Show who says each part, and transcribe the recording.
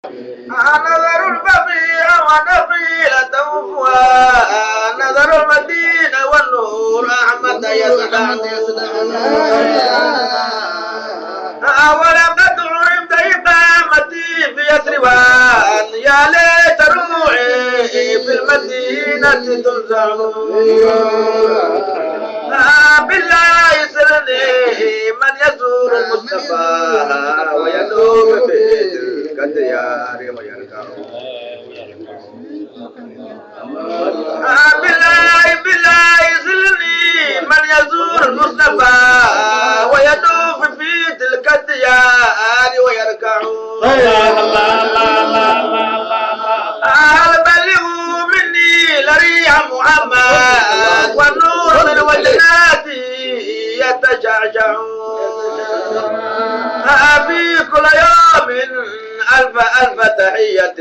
Speaker 1: نظر البقيع ونفيلة نظر المدينة والنور أحمد يسدع ولقد عرفت إقامتي في يثرب يا ليت روحي في المدينة تنزع بالله يسرني من يزور المصطفى ويدوم في تلك الديار ويركع بالله يسرني من يزور المصطفى ويدوم في تلك الديار ويركع بلغوا مني لريح محمد والنور من وجناتي يتشعشع في كل يوم ألف تحية